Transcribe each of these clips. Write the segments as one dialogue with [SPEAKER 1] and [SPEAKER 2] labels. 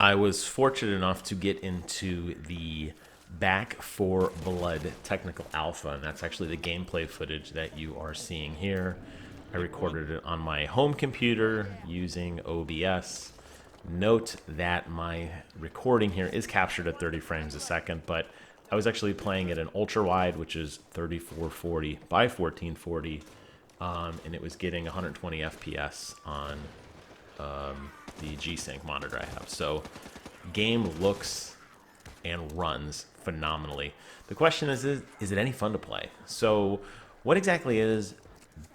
[SPEAKER 1] I was fortunate enough to get into the Back for Blood technical alpha, and that's actually the gameplay footage that you are seeing here. I recorded it on my home computer using OBS. Note that my recording here is captured at 30 frames a second, but I was actually playing it in ultra wide, which is 3440 by 1440, and it was getting 120 FPS on the G-Sync monitor I have. So game looks and runs phenomenally. The question is it any fun to play? So what exactly is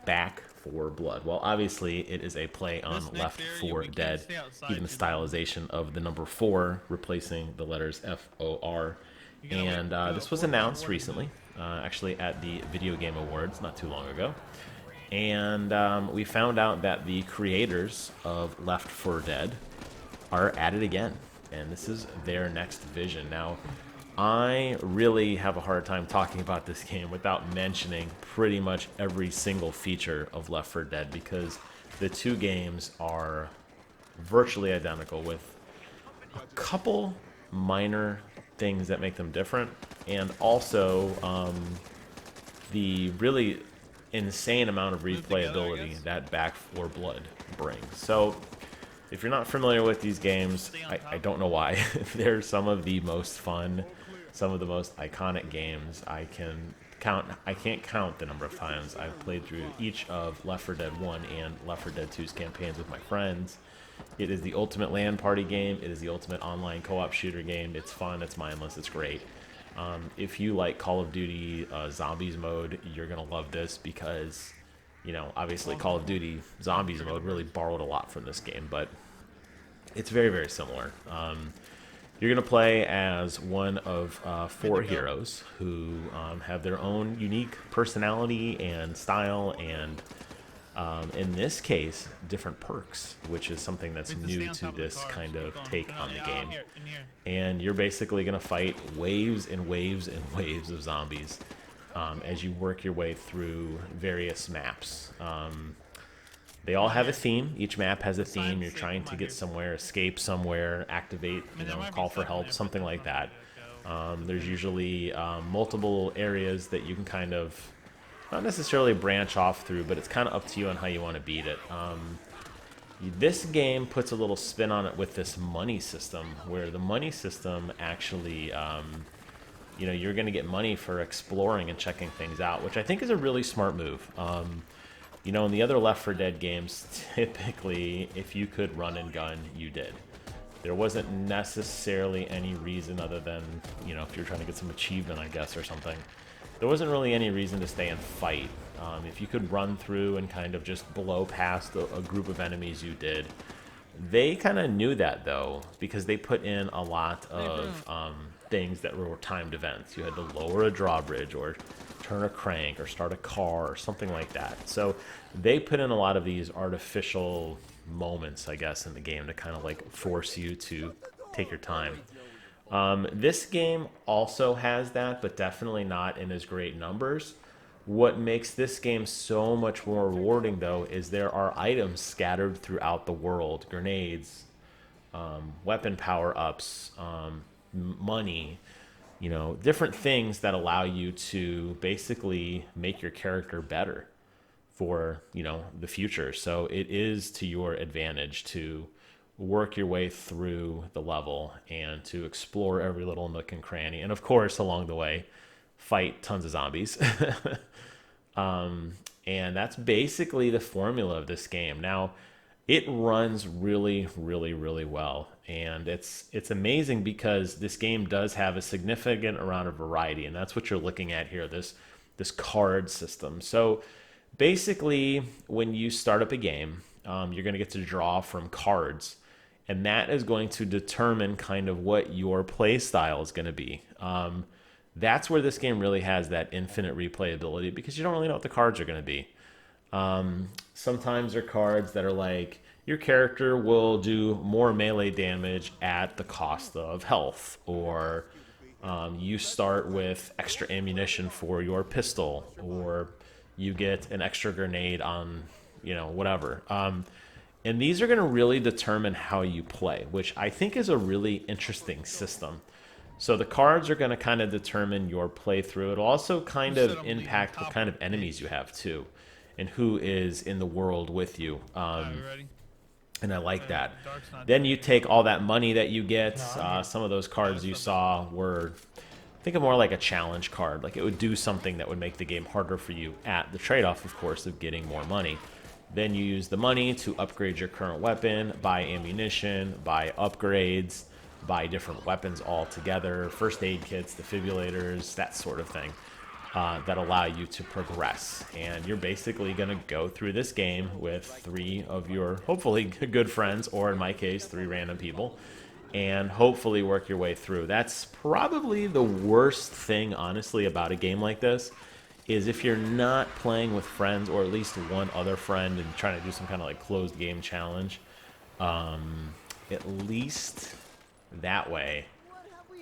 [SPEAKER 1] Back for Blood? Well, obviously it is a play on Left 4 Dead, even the stylization of the number 4 replacing the letters F-O-R. And this was announced recently, actually at the Video Game Awards not too long ago. And we found out that the creators of Left 4 Dead are at it again, and this is their next vision. Now, I really have a hard time talking about this game without mentioning pretty much every single feature of Left 4 Dead, because the two games are virtually identical with a couple minor things that make them different, and also the really insane amount of replayability that Back 4 Blood brings. So if you're not familiar with these games, I don't know why. They're some of the most fun, some of the most iconic games. I can't count the number of times I've played through each of Left 4 Dead 1 and Left 4 Dead 2's campaigns with my friends. It is the ultimate LAN party game. It is the ultimate online co-op shooter game. It's fun, it's mindless, it's great. If you like Call of Duty Zombies mode, you're going to love this because, obviously Call of Duty Zombies mode really borrowed a lot from this game, but it's very, very similar. You're going to play as one of four heroes who have their own unique personality and style and, in this case, different perks, which is something that's new to this kind of take on the game. And you're basically going to fight waves and waves and waves of zombies as you work your way through various maps. They all have a theme. Each map has a theme. You're trying to get somewhere, escape somewhere, activate, call for help, something like that. There's usually multiple areas that you can kind of not necessarily branch off through, but it's kind of up to you on how you want to beat it. This game puts a little spin on it with this money system, where the money system actually, you're going to get money for exploring and checking things out, which I think is a really smart move. In the other Left 4 Dead games, typically, if you could run and gun, you did. There wasn't necessarily any reason other than, if you're trying to get some achievement, I guess, or something. There wasn't really any reason to stay and fight. If you could run through and kind of just blow past a group of enemies, you did. They kind of knew that, though, because they put in a lot of things that were timed events. You had to lower a drawbridge or turn a crank or start a car or something like that. So they put in a lot of these artificial moments, I guess, in the game to kind of like force you to take your time. This game also has that, but definitely not in as great numbers. What makes this game so much more rewarding, though, is there are items scattered throughout the world. Grenades, weapon power-ups, money, different things that allow you to basically make your character better for, the future. So it is to your advantage to work your way through the level and to explore every little nook and cranny. And of course, along the way, fight tons of zombies. And that's basically the formula of this game. Now, it runs really, really, really well, and it's amazing because this game does have a significant amount of variety, and that's what you're looking at here. This card system. So basically, when you start up a game, you're going to get to draw from cards, and that is going to determine kind of what your play style is going to be. That's where this game really has that infinite replayability because you don't really know what the cards are going to be. Sometimes they're cards that are like your character will do more melee damage at the cost of health, or you start with extra ammunition for your pistol, or you get an extra grenade on, whatever. And these are going to really determine how you play, which I think is a really interesting system. So the cards are going to kind of determine your playthrough. It'll also kind of impact what kind of enemies you have too, and who is in the world with you. And I like that. Then you take all that money that you get. Some of those cards you saw were, think of more like a challenge card. Like it would do something that would make the game harder for you at the trade-off, of course, of getting more money. Then you use the money to upgrade your current weapon, buy ammunition, buy upgrades, buy different weapons altogether, first aid kits, defibrillators, that sort of thing, that allow you to progress. And you're basically going to go through this game with 3 of your hopefully good friends, or in my case, 3 random people, and hopefully work your way through. That's probably the worst thing, honestly, about a game like this, is if you're not playing with friends, or at least one other friend, and trying to do some kind of like closed game challenge. At least that way,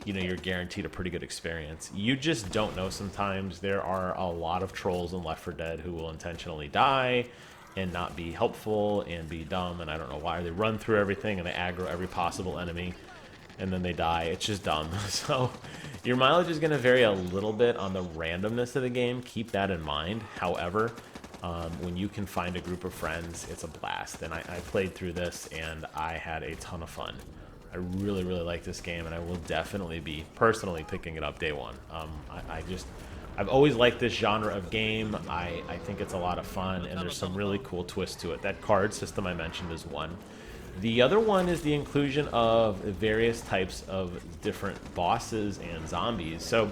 [SPEAKER 1] you know, you're guaranteed a pretty good experience. You just don't know sometimes. There are a lot of trolls in Left 4 Dead who will intentionally die and not be helpful and be dumb, and I don't know why. They run through everything and they aggro every possible enemy, and then they die. It's just dumb. So your mileage is going to vary a little bit on the randomness of the game. Keep that in mind. However, when you can find a group of friends, it's a blast. And I played through this, and I had a ton of fun. I really, really like this game, and I will definitely be personally picking it up day one. I've always liked this genre of game. I think it's a lot of fun, and there's some really cool twists to it. That card system I mentioned is one. The other one is the inclusion of various types of different bosses and zombies. So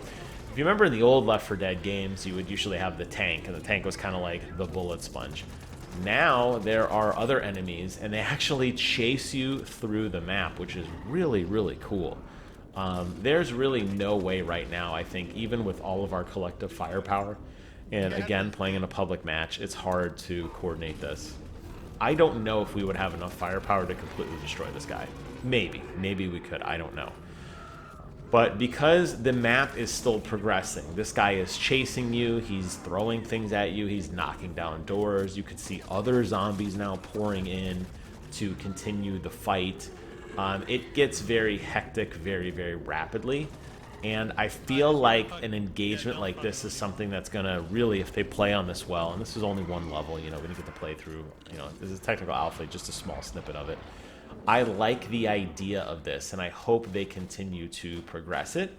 [SPEAKER 1] if you remember in the old Left 4 Dead games, you would usually have the tank, and the tank was kind of like the bullet sponge. Now there are other enemies, and they actually chase you through the map, which is really, really cool. There's really no way right now, I think, even with all of our collective firepower, and again, playing in a public match, it's hard to coordinate this. I don't know if we would have enough firepower to completely destroy this guy. Maybe we could, I don't know. But because the map is still progressing, this guy is chasing you, he's throwing things at you, he's knocking down doors. You can see other zombies now pouring in to continue the fight. It gets very hectic very, very rapidly. And I feel like an engagement like this is something that's going to really, if they play on this well, and this is only one level, you know, we didn't get to play through, you know, this is technical alpha, just a small snippet of it. I like the idea of this, and I hope they continue to progress it.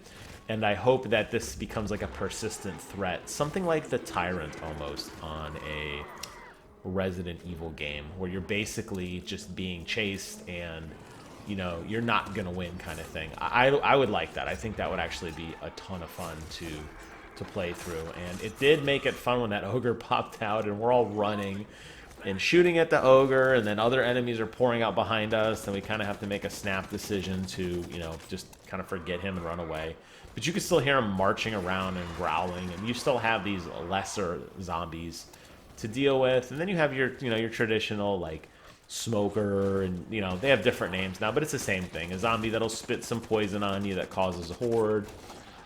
[SPEAKER 1] And I hope that this becomes like a persistent threat, something like the Tyrant almost on a Resident Evil game, where you're basically just being chased and, you know, you're not gonna win kind of thing. I would like that. I think that would actually be a ton of fun to play through. And it did make it fun when that ogre popped out and we're all running and shooting at the ogre, and then other enemies are pouring out behind us, and we kind of have to make a snap decision to, you know, just kind of forget him and run away. But you can still hear him marching around and growling, and you still have these lesser zombies to deal with. And then you have your, you know, your traditional, like, smoker, and, you know, they have different names now, but it's the same thing. A zombie that'll spit some poison on you that causes a horde.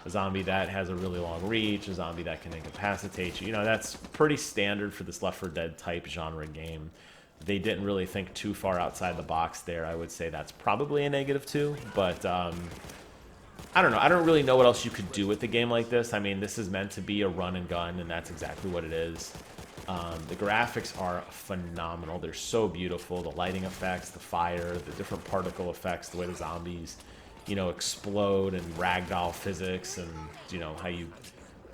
[SPEAKER 1] A zombie that has a really long reach, a zombie that can incapacitate you. You know, that's pretty standard for this Left 4 Dead type genre game. They didn't really think too far outside the box there. I would say that's probably a -2, but I don't know. I don't really know what else you could do with a game like this. I mean, this is meant to be a run and gun, and that's exactly what it is. The graphics are phenomenal. They're so beautiful. The lighting effects, the fire, the different particle effects, the way the zombies, you know, explode, and ragdoll physics, and, you know, how you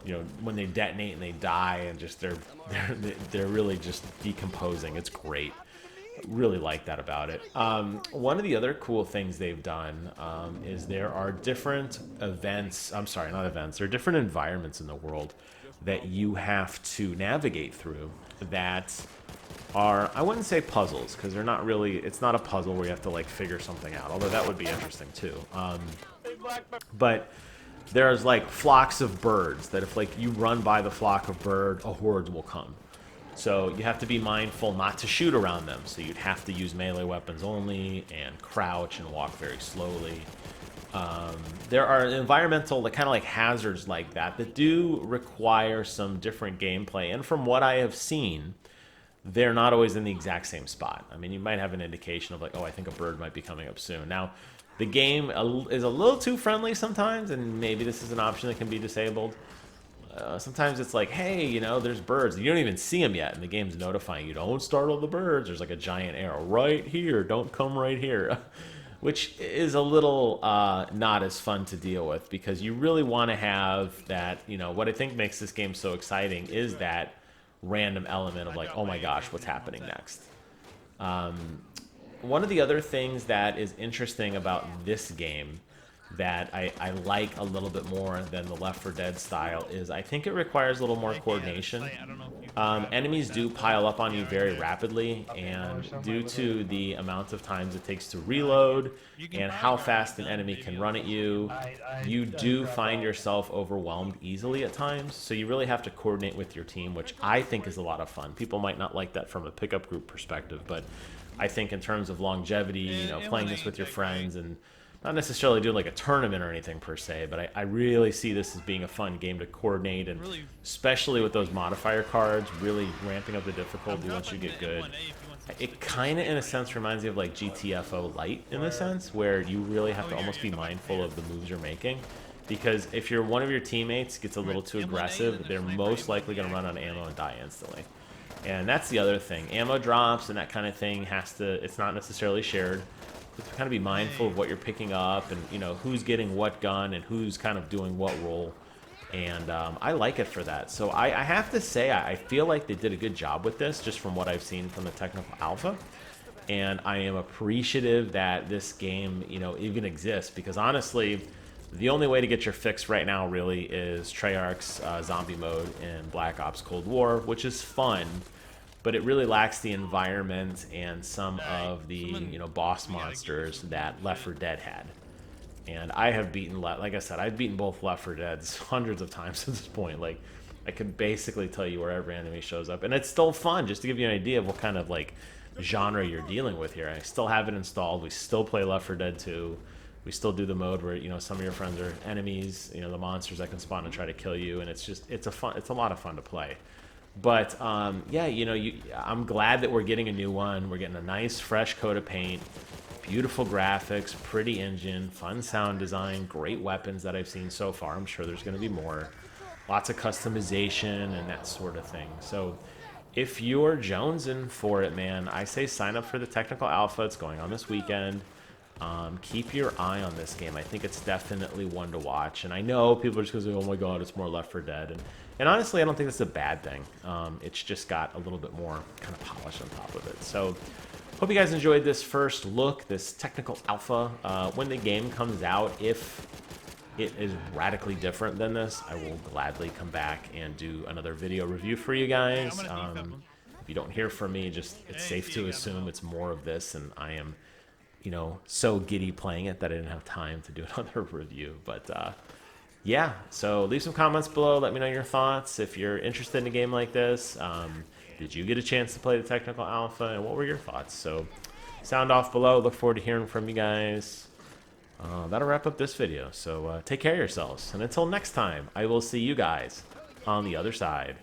[SPEAKER 1] know, when they detonate and they die, and just they're really just decomposing. It's great. Really like that about it. One of the other cool things they've done is there are different events. I'm sorry, not events. There are different environments in the world that you have to navigate through that are, I wouldn't say puzzles, because they're not really, it's not a puzzle where you have to like figure something out, although that would be interesting too. But there's like flocks of birds that if like you run by the flock of bird, a horde will come. So you have to be mindful not to shoot around them. So you'd have to use melee weapons only and crouch and walk very slowly. There are environmental, kind of like hazards like that do require some different gameplay. And from what I have seen, they're not always in the exact same spot. I mean, you might have an indication of like, oh, I think a bird might be coming up soon. Now, the game is a little too friendly sometimes, and maybe this is an option that can be disabled. Sometimes it's like, hey, you know, there's birds. You don't even see them yet, and the game's notifying you, don't startle the birds. There's like a giant arrow right here. Don't come right here. Which is a little not as fun to deal with, because you really want to have that, you know, what I think makes this game so exciting is that random element of like, oh my gosh, what's happening next? One of the other things that is interesting about this game that I like a little bit more than the Left 4 Dead style is I think it requires a little more coordination. Enemies do pile up on you very rapidly, and due to the amount of times it takes to reload and how fast an enemy can run at you, you do find yourself overwhelmed easily at times. So you really have to coordinate with your team, which I think is a lot of fun. People might not like that from a pickup group perspective, but I think in terms of longevity, you know, playing this with your friends and not necessarily doing like a tournament or anything per se, but I really see this as being a fun game to coordinate, and especially with those modifier cards, really ramping up the difficulty once you get good. It kind of, in a sense, reminds me of like GTFO Lite in a sense, where you really have to almost be mindful of the moves you're making. Because if one of your teammates gets a little too aggressive, they're most likely going to run out of ammo and die instantly. And that's the other thing. Ammo drops and that kind of thing it's not necessarily shared. You have to kind of be mindful of what you're picking up, and you know who's getting what gun and who's kind of doing what role. And I like it for that. So I have to say I feel like they did a good job with this, just from what I've seen from the technical alpha. And I am appreciative that this game, you know, even exists, because honestly, the only way to get your fix right now really is Treyarch's zombie mode in Black Ops Cold War, which is fun, but it really lacks the environment and some of the, you know, boss monsters that Left 4 Dead had. And I have beaten, like I said, I've beaten both Left 4 Deads hundreds of times at this point. Like, I could basically tell you where every enemy shows up, and it's still fun, just to give you an idea of what kind of like genre you're dealing with here. I still have it installed. We still play Left 4 Dead 2. We still do the mode where, you know, some of your friends are enemies, you know, the monsters that can spawn and try to kill you, and it's a lot of fun to play. But yeah, you know, I'm glad that we're getting a new one. We're getting a nice fresh coat of paint, beautiful graphics, pretty engine, fun sound design, great weapons that I've seen so far. I'm sure there's going to be more. Lots of customization and that sort of thing. So if you're jonesing for it, man, I say sign up for the technical alpha. It's going on this weekend. Keep your eye on this game. I think it's definitely one to watch. And I know people are just going to say, oh my god, it's more Left 4 Dead. And honestly, I don't think that's a bad thing. It's just got a little bit more kind of polish on top of it. So hope you guys enjoyed this first look, this technical alpha. When the game comes out, if it is radically different than this, I will gladly come back and do another video review for you guys. If you don't hear from me, it's safe to assume it's more of this, and I am, you know, so giddy playing it that I didn't have time to do another review. But yeah, so leave some comments below. Let me know your thoughts. If you're interested in a game like this, did you get a chance to play the technical alpha, and what were your thoughts? So sound off below. Look forward to hearing from you guys. That'll wrap up this video. So take care of yourselves, and until next time, I will see you guys on the other side.